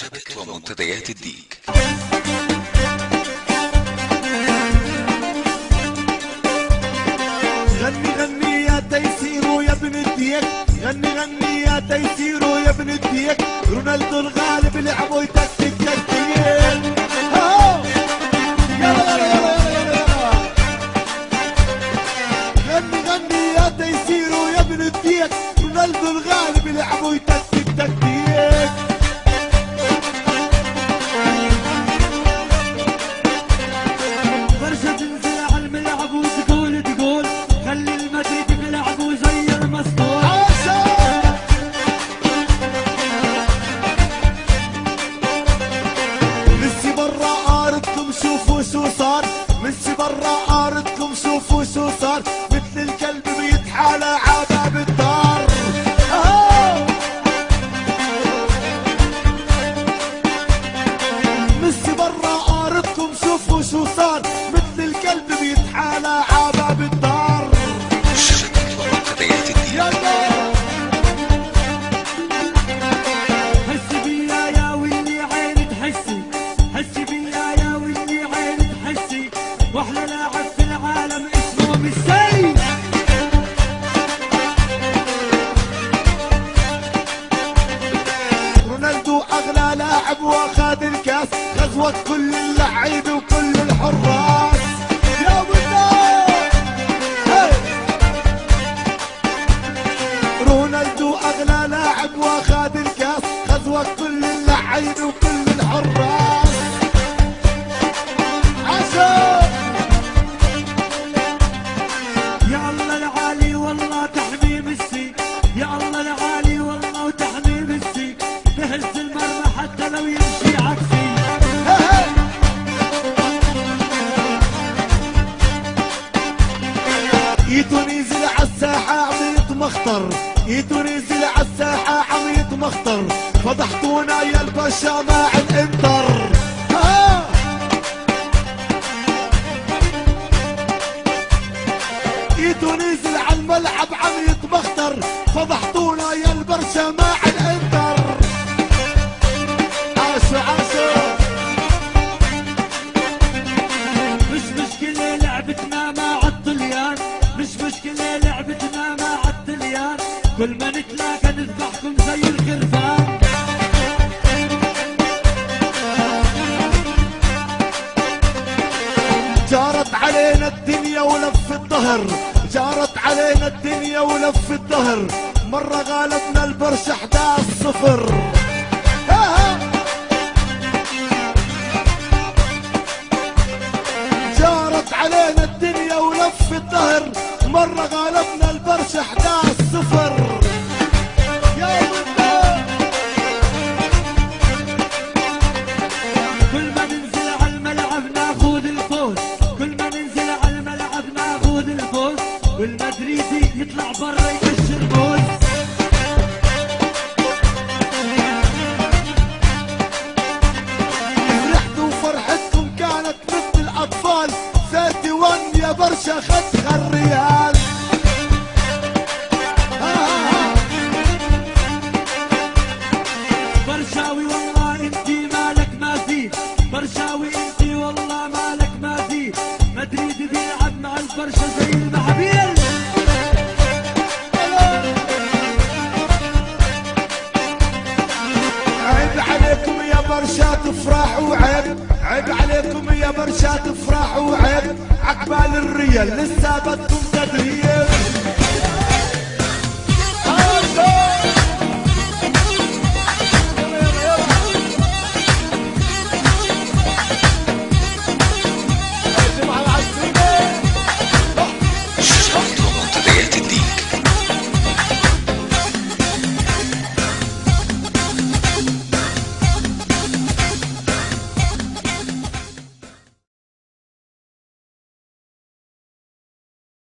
شبكة ومنتديات الديك. غني غني يا تيسيرو يا ابن الديك، غني غني يا تيسيرو يا ابن الديك، رونالدو الغالب لعبه يتكتك تكتيك. غني غني يا تيسيرو يا ابن الديك، رونالدو الغالب لعبه يتكتك تكتيك. برشا تنزل على الملعب وتقول تقول خلي المدريد بيلعبوا زي المسطول. ميسي برا ارضكم شوفوا شو صار، ميسي برا ارضكم شوفوا شو صار، مثل الكلب بيتحالى عباب الدار. ميسي برا ارضكم شوفوا شو صار، مثل الكلب بيتحالى عباب الدار. شبكة ومنتديات الديك. حسي بيا يا واللي عيني تحسي، حسي بيا يا واللي عيني تحسي، واحلى لاعب في العالم اسمه ميسي. رونالدو اغلى لاعب واخذ الكاس، غزوة كل اللعيبه وكل الحراس. يا ولاد رونالدو اغلى لاعب واخذ الكاس، غزوة كل اللعيبه وكل الحراس. عشان يا الله العالي والله تحمي ميسي، يا الله العالي والله وتحمي ميسي، بهز المرمى حتى لو يمشي عكسي. يتو نزل عالساحة عم يتمخطر، يتو نزل عالساحة عم يتمخطر، فضحتونا يا الباشا مع الانتر. يتو نزل عالملعب عم يتمخطر، فضحتونا يا البرشا مع الانتر. عاشوا عاشوا. مش مشكلة لعبتنا مع الطليان، مش مشكلة لعبتنا مع الطليان، كل ما نتلاقى نذبحكم زي الخرفان. جارت علينا الدنيا ولف الظهر، جارت علينا الدنيا ولف الظهر، مرة غالبنا البرشا 11-0. جارت علينا الدنيا ولف الظهر، مرة غالبنا البرشا 11-0. يا ولاد كل ما ننزل على الملعب ناخذ الفوز، كل ما ننزل على الملعب ناخذ الفوز، والمدريدي يطلع برا يكشر بوز. فرحتوا وفرحتكم كانت مثل الأطفال، 31 يا برشا خدها الريال. برشاوي والله انتي مالك ما في، برشاوي انتي والله مالك ما في، مدريد بيلعب مع البرشا زي المحابيل. عيب عليكم يا برشا تفرحوا، عيب عيب عليكم يا برشا تفرحوا، عيب عقبال الريال لسه بدكم تدريب.